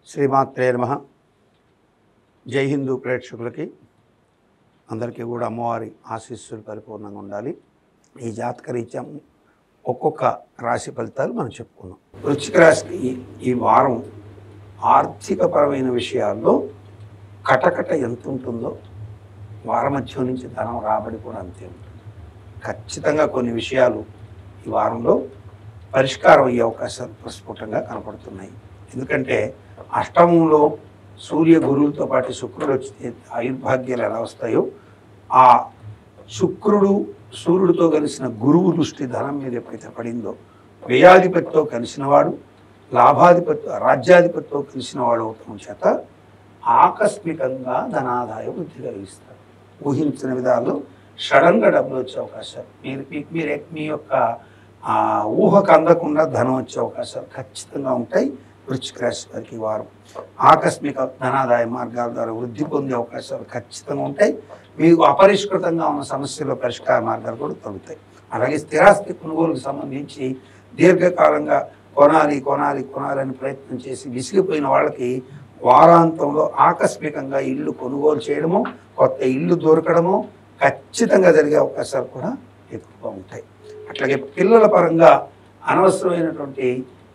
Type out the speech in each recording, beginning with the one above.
శ్రీమాత్రే నమః. జై హిందూ ప్రేక్షకులకి అందరికీ కూడా అమ్మవారి ఆశీస్సులు పరిపూర్ణంగా ఉండాలి. ఈ జాతక రీత్యా ఒక్కొక్క రాశి ఫలితాలు మనం చెప్పుకున్నాం. వృశ్చిక రాశికి ఈ వారం ఆర్థికపరమైన విషయాల్లో కటకట ఎంత ఉంటుందో వారమధ్యం నుంచి ధనం రాబడి కూడా అంతే ఉంటుంది. ఖచ్చితంగా కొన్ని విషయాలు ఈ వారంలో పరిష్కారం అయ్యే అవకాశాలు ప్రస్ఫుటంగా కనపడుతున్నాయి. ఎందుకంటే అష్టమంలో సూర్య గురువులతో పాటు శుక్రుడు వచ్చి ఆయుర్భాగ్యాలు ఎలా వస్తాయో ఆ శుక్రుడు సూర్యుడితో కలిసిన గురువు దృష్టి ధనం మీద ఎప్పుడైతే పడిందో వ్యయాధిపతితో కలిసినవాడు లాభాధిపతి రాజ్యాధిపతితో కలిసినవాడు అవటం చేత ఆకస్మికంగా ధనాదాయం వృద్ధి కలిగిస్తారు. ఊహించిన విధాల్లో సడన్గా డబ్బులు వచ్చే అవకాశాలు మీరు మీ యొక్క ఊహకు అందకుండా ధనం వచ్చే అవకాశాలు ఖచ్చితంగా ఉంటాయి. వృశ్చిక రాశి వారికి వారం ఆకస్మిక ధనాదాయ మార్గాల ద్వారా వృద్ధి పొందే అవకాశాలు ఖచ్చితంగా ఉంటాయి. మీకు అపరిష్కృతంగా ఉన్న సమస్యల పరిష్కార మార్గాలు కూడా తగ్గుతాయి. అలాగే స్థిరాస్తి కొనుగోలుకు సంబంధించి దీర్ఘకాలంగా కొనాలని ప్రయత్నం చేసి విసిగిపోయిన వాళ్ళకి వారాంతంలో ఆకస్మికంగా ఇల్లు కొనుగోలు చేయడము, కొత్త ఇల్లు దొరకడము ఖచ్చితంగా జరిగే అవకాశాలు కూడా ఎక్కువగా ఉంటాయి. అట్లాగే పిల్లల పరంగా అనవసరమైనటువంటి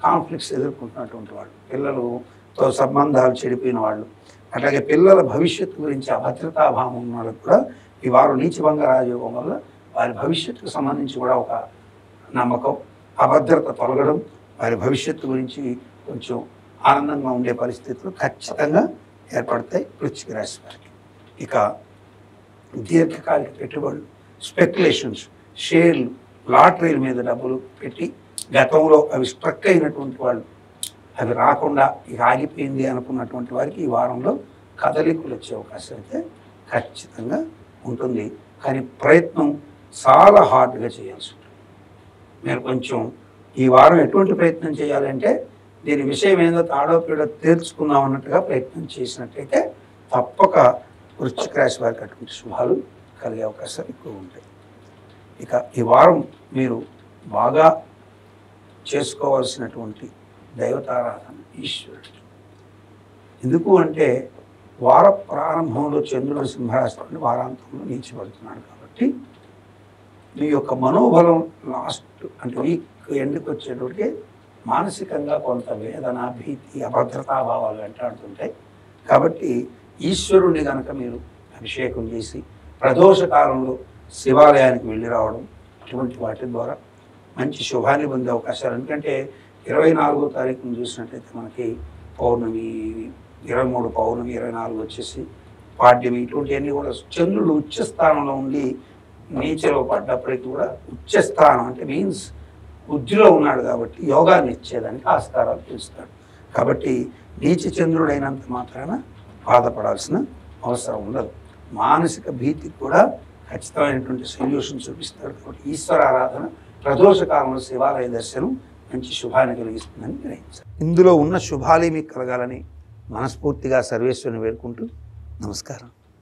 కాన్ఫ్లిక్ట్స్ ఎదుర్కొంటున్నటువంటి వాళ్ళు, పిల్లలతో సంబంధాలు చెడిపోయిన వాళ్ళు, అట్లాగే పిల్లల భవిష్యత్తు గురించి అభద్రతాభావం ఉన్న వాళ్ళకు కూడా ఈ వారు నీచభంగ రాజయోగం వల్ల వారి భవిష్యత్తుకు సంబంధించి కూడా ఒక నమ్మకం, అభద్రత తొలగడం, వారి భవిష్యత్తు గురించి కొంచెం ఆనందంగా ఉండే పరిస్థితులు ఖచ్చితంగా ఏర్పడతాయి వృశ్చిక రాశి వారికి. ఇక దీర్ఘకాలిక పెట్టుబడులు, స్పెక్యులేషన్స్, షేర్లు, లాటరీల మీద డబ్బులు పెట్టి గతంలో అవి స్ట్రక్ అయినటువంటి వాళ్ళు, అవి రాకుండా ఇక ఆగిపోయింది అనుకున్నటువంటి వారికి ఈ వారంలో కదలికలు వచ్చే అవకాశం అయితే ఖచ్చితంగా ఉంటుంది. కానీ ప్రయత్నం చాలా హార్డ్గా చేయాల్సి ఉంటుంది. మీరు కొంచెం ఈ వారం ఎటువంటి ప్రయత్నం చేయాలంటే దీని విషయం ఏదో తాడో పీడో తేల్చుకుందాం అన్నట్టుగా ప్రయత్నం చేసినట్టయితే తప్పక వృశ్చిక రాశి వారికి అటువంటి శుభాలు కలిగే అవకాశాలు ఎక్కువ ఉంటాయి. ఇక ఈ వారం మీరు బాగా చేసుకోవాల్సినటువంటి దైవతారాధన ఈశ్వరుడు. ఎందుకు అంటే వార ప్రారంభంలో చంద్రుడు సింహరాశి వారాంతంలో నీచబడుతున్నాడు కాబట్టి మీ యొక్క మనోబలం లాస్ట్ అంటే వీక్ ఎండ్కి వచ్చేటప్పటికే మానసికంగా కొంత వేదన, భీతి, అభద్రతాభావాలు వెంటాడుతుంటాయి. కాబట్టి ఈశ్వరుణ్ణి కనుక మీరు అభిషేకం చేసి ప్రదోష కాలంలో శివాలయానికి వెళ్ళి రావడం, ఇటువంటి వాటి ద్వారా మంచి శుభాన్ని పొందే అవకాశాలు. ఎందుకంటే 24వ తారీఖును చూసినట్టయితే మనకి పౌర్ణమి, 23 పౌర్ణమి, 24 వచ్చేసి పాడ్యమి, ఇటువంటివన్నీ కూడా చంద్రుడు ఉచ్చస్థానంలో ఉండి నీచలో పడ్డప్పటికీ కూడా ఉచ్చస్థానం అంటే మీన్స్ బుద్ధిలో ఉన్నాడు కాబట్టి యోగాన్ని ఇచ్చేదానికి ఆస్కారాలు తెలుస్తాడు. కాబట్టి నీచ చంద్రుడైనంత మాత్రాన బాధపడాల్సిన అవసరం ఉండదు. మానసిక భీతికి కూడా ఖచ్చితమైనటువంటి సొల్యూషన్ చూపిస్తాడు. కాబట్టి ఈశ్వర ఆరాధన ప్రదోష కాలంలో శివాలయ దర్శనం మంచి శుభాన్ని కలిగిస్తుందని గ్రహించాలి. ఇందులో ఉన్న శుభాలే మీకు కలగాలని మనస్ఫూర్తిగా సర్వేశ్వరుని వేడుకుంటూ నమస్కారం.